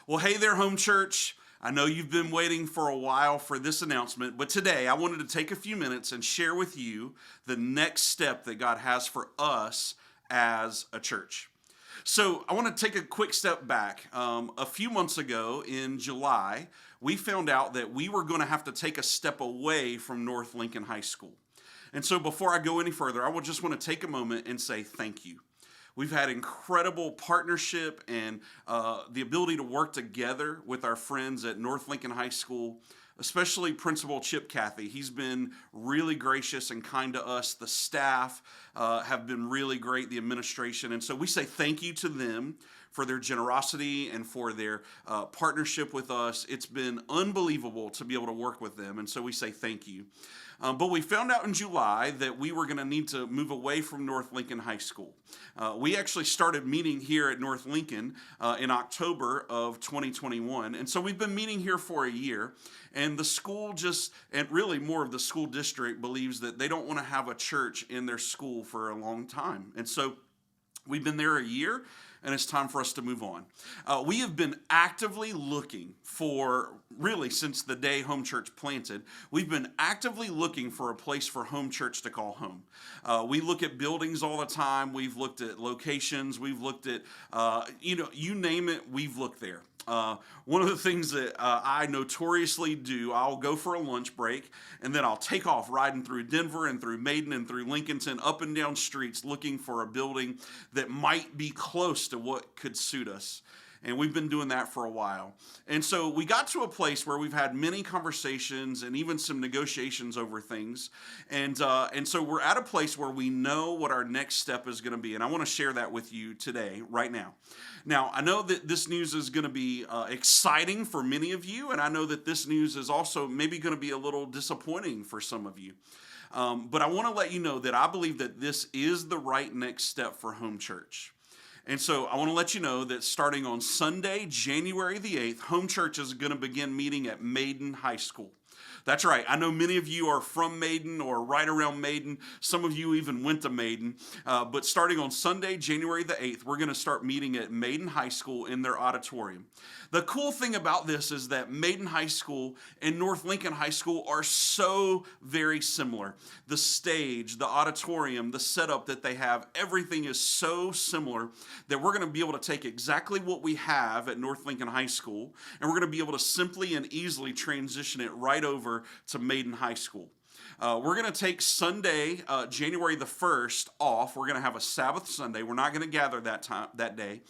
Well, hey there, home church. I know you've been waiting for a while for this announcement, but today I wanted to take a few minutes and share with you the next step that God has for us as a church. So, I want to take a quick step back. A few months ago in July, we found out that we were going to have to take a step away from North Lincoln High School. And so, before I go any further, I would just want to take a moment and say thank you. We've had incredible partnership and the ability to work together with our friends at North Lincoln High School, especially Principal Chip Cathy. He's been really gracious and kind to us. The staff have been really great, the administration. And so we say thank you to them for their generosity and for their partnership with us. It's been unbelievable to be able to work with them. And so we say thank you. But we found out in July that we were going to need to move away from North Lincoln High School. We actually started meeting here at North Lincoln in October of 2021. And so we've been meeting here for a year. And the school and really more of the school district believes that they don't want to have a church in their school for a long time. And so we've been there a year, and it's time for us to move on. We have been actively looking for, really since the day Home Church planted, we've been actively looking for a place for Home Church to call home. We look at buildings all the time. We've looked at locations. We've looked at, you name it, we've looked there. One of the things that I notoriously do, I'll go for a lunch break, and then I'll take off riding through Denver and through Maiden and through Lincolnton, up and down streets, looking for a building that might be close to what could suit us. And we've been doing that for a while. And so we got to a place where we've had many conversations and even some negotiations over things. And so we're at a place where we know what our next step is going to be. And I want to share that with you today, right now. Now, I know that this news is going to be exciting for many of you. And I know that this news is also maybe going to be a little disappointing for some of you. But I want to let you know that I believe that this is the right next step for Home Church. And so I want to let you know that starting on Sunday, January the 8th, Home Church is going to begin meeting at Maiden High School. That's right. I know many of you are from Maiden or right around Maiden. Some of you even went to Maiden. But starting on Sunday, January the 8th, we're going to start meeting at Maiden High School in their auditorium. The cool thing about this is that Maiden High School and North Lincoln High School are so very similar. The stage, the auditorium, the setup that they have, everything is so similar that we're going to be able to take exactly what we have at North Lincoln High School, and we're going to be able to simply and easily transition it right over to Maiden High School. We're going to take Sunday, January the 1st off. We're going to have a Sabbath Sunday. We're not going to gather that day.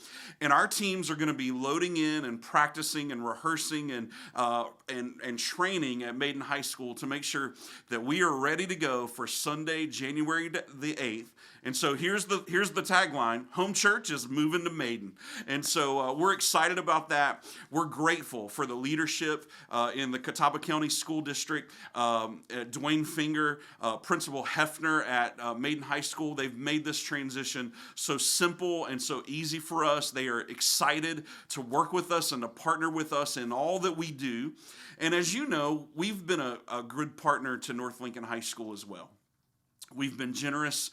And our teams are going to be loading in and practicing and rehearsing and training at Maiden High School to make sure that we are ready to go for Sunday, January the 8th. And so here's the tagline: Home Church is moving to Maiden. And so we're excited about that. We're grateful for the leadership in the Catawba County School District, Dwayne Finger, Principal Hefner at Maiden High School. They've made this transition so simple and so easy for us. They are excited to work with us and to partner with us in all that we do. And as you know, we've been a good partner to North Lincoln High School as well. We've been generous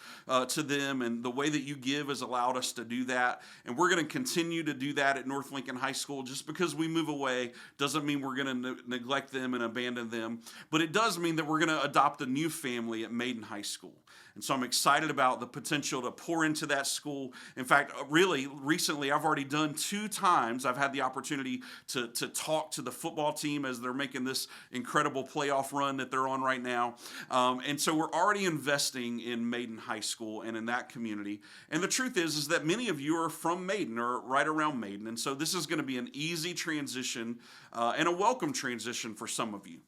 to them, and the way that you give has allowed us to do that. And we're going to continue to do that at North Lincoln High School. Just because we move away doesn't mean we're going to neglect them and abandon them. But it does mean that we're going to adopt a new family at Maiden High School. And so I'm excited about the potential to pour into that school. In fact, really, recently, I've already done 2 times. I've had the opportunity to talk to the football team as they're making this incredible playoff run that they're on right now. And so we're already investing in Maiden High School and in that community. And the truth is that many of you are from Maiden or right around Maiden. And so this is going to be an easy transition and a welcome transition for some of you.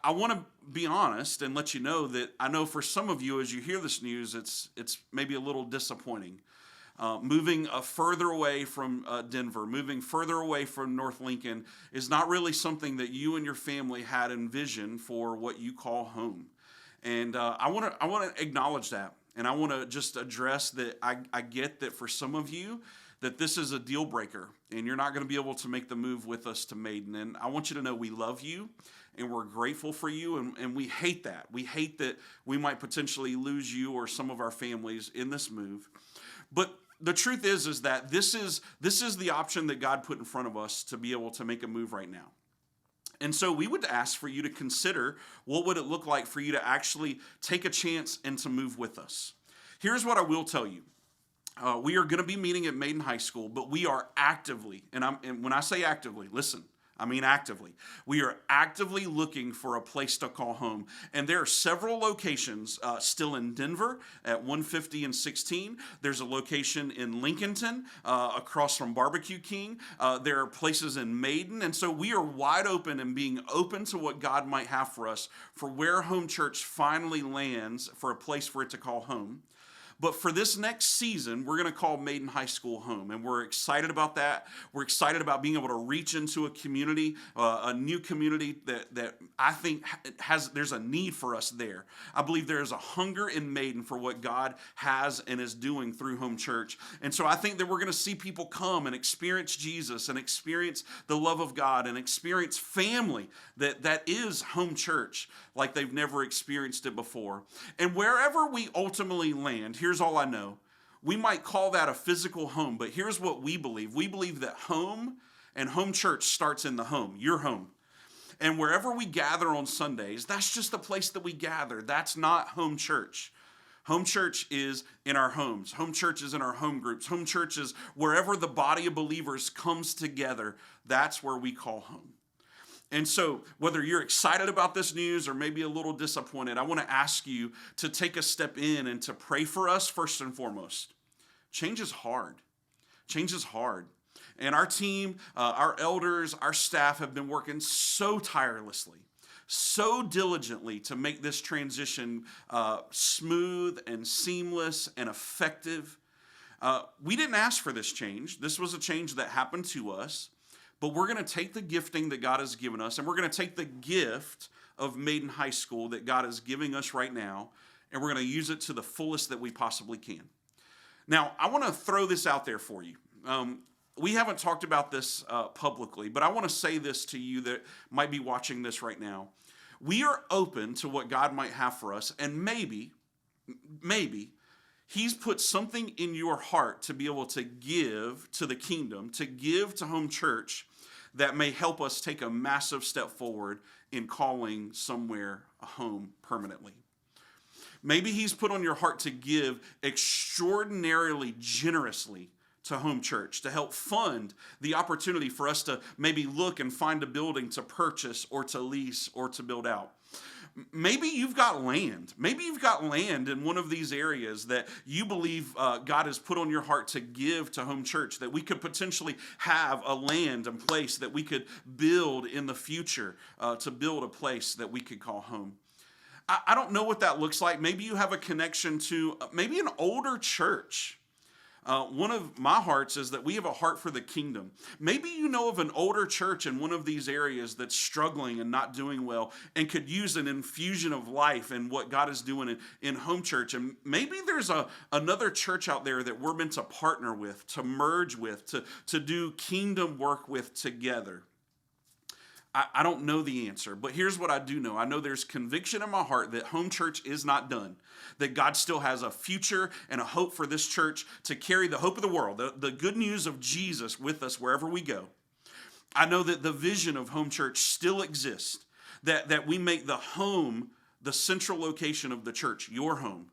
I want to be honest and let you know that I know for some of you, as you hear this news, it's maybe a little disappointing. Moving further away from Denver, moving further away from North Lincoln is not really something that you and your family had envisioned for what you call home. And I want to acknowledge that, and I want to just address that. I get that for some of you, that this is a deal breaker, and you're not going to be able to make the move with us to Maiden. And I want you to know we love you, and we're grateful for you, and we hate that. We hate that we might potentially lose you or some of our families in this move. But the truth is that this is the option that God put in front of us to be able to make a move right now. And so we would ask for you to consider, what would it look like for you to actually take a chance and to move with us. Here's what I will tell you. We are going to be meeting at Maiden High School, but we are actively, and when I say actively, listen, I mean actively. We are actively looking for a place to call home. And there are several locations still in Denver at 150 and 16. There's a location in Lincolnton across from Barbecue King. There are places in Maiden. And so we are wide open and being open to what God might have for us for where Home Church finally lands for a place for it to call home. But for this next season, we're going to call Maiden High School home, and we're excited about that. We're excited about being able to reach into a community, a new community that I think there's a need for us there. I believe there is a hunger in Maiden for what God has and is doing through Home Church. And so I think that we're going to see people come and experience Jesus and experience the love of God and experience family that is Home Church like they've never experienced it before. And wherever we ultimately land, here's all I know. We might call that a physical home, but here's what we believe. We believe that home and Home Church starts in the home, your home. And wherever we gather on Sundays, that's just the place that we gather. That's not Home Church. Home Church is in our homes. Home Church is in our home groups. Home Church is wherever the body of believers comes together. That's where we call home. And so whether you're excited about this news or maybe a little disappointed, I want to ask you to take a step in and to pray for us first and foremost. Change is hard. Change is hard. And our team, our elders, our staff have been working so tirelessly, so diligently to make this transition smooth and seamless and effective. We didn't ask for this change. This was a change that happened to us. But we're going to take the gifting that God has given us, and we're going to take the gift of Maiden High School that God is giving us right now, and we're going to use it to the fullest that we possibly can. Now, I want to throw this out there for you. We haven't talked about this publicly, but I want to say this to you that might be watching this right now. We are open to what God might have for us, and maybe He's put something in your heart to be able to give to the kingdom, to give to Home Church, that may help us take a massive step forward in calling somewhere a home permanently. Maybe He's put on your heart to give extraordinarily generously to Home Church, to help fund the opportunity for us to maybe look and find a building to purchase or to lease or to build out. Maybe you've got land. Maybe you've got land in one of these areas that you believe God has put on your heart to give to Home Church, that we could potentially have a land and place that we could build in the future, to build a place that we could call home. I don't know what that looks like. Maybe you have a connection to maybe an older church. One of my hearts is that we have a heart for the kingdom. Maybe you know of an older church in one of these areas that's struggling and not doing well and could use an infusion of life in what God is doing in Home Church. And maybe there's another church out there that we're meant to partner with, to merge with, to do kingdom work with together. I don't know the answer, but here's what I do know. I know there's conviction in my heart that Home Church is not done, that God still has a future and a hope for this church to carry the hope of the world, the good news of Jesus with us wherever we go. I know that the vision of Home Church still exists, that we make the home the central location of the church, your home,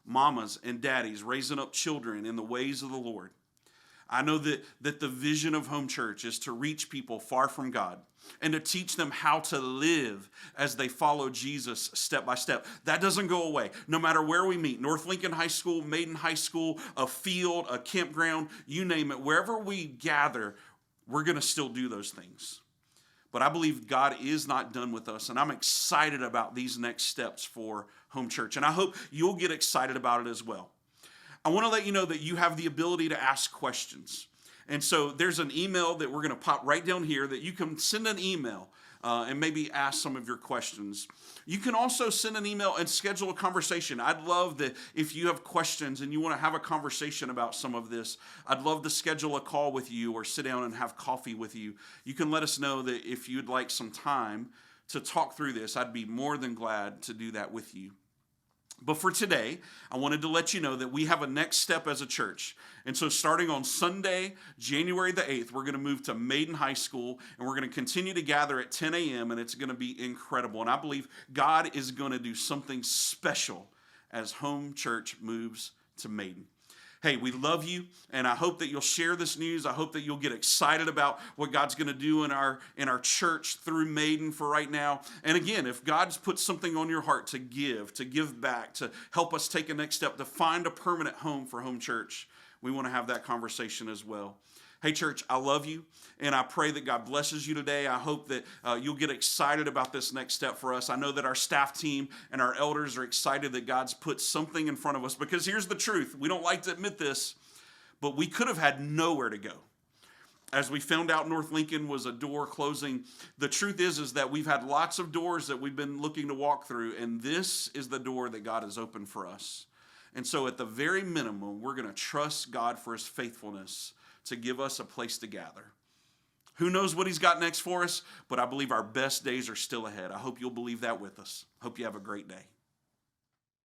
mamas and daddies raising up children in the ways of the Lord. I know that the vision of Home Church is to reach people far from God and to teach them how to live as they follow Jesus step by step. That doesn't go away. No matter where we meet, North Lincoln High School, Maiden High School, a field, a campground, you name it, wherever we gather, we're going to still do those things. But I believe God is not done with us, and I'm excited about these next steps for Home Church, and I hope you'll get excited about it as well. I want to let you know that you have the ability to ask questions. And so there's an email that we're going to pop right down here that you can send an email and maybe ask some of your questions. You can also send an email and schedule a conversation. I'd love that if you have questions and you want to have a conversation about some of this, I'd love to schedule a call with you or sit down and have coffee with you. You can let us know that if you'd like some time to talk through this. I'd be more than glad to do that with you. But for today, I wanted to let you know that we have a next step as a church. And so starting on Sunday, January the 8th, we're going to move to Maiden High School, and we're going to continue to gather at 10 a.m., and it's going to be incredible. And I believe God is going to do something special as Home Church moves to Maiden. Hey, we love you, and I hope that you'll share this news. I hope that you'll get excited about what God's going to do in our church through Maiden for right now. And again, if God's put something on your heart to give back, to help us take a next step, to find a permanent home for Home Church, we want to have that conversation as well. Hey, church, I love you, and I pray that God blesses you today. I hope that you'll get excited about this next step for us. I know that our staff team and our elders are excited that God's put something in front of us, because here's the truth. We don't like to admit this, but we could have had nowhere to go. As we found out, North Lincoln was a door closing. The truth is that we've had lots of doors that we've been looking to walk through, and this is the door that God has opened for us. And so at the very minimum, we're going to trust God for his faithfulness to give us a place to gather. Who knows what he's got next for us, but I believe our best days are still ahead. I hope you'll believe that with us. Hope you have a great day.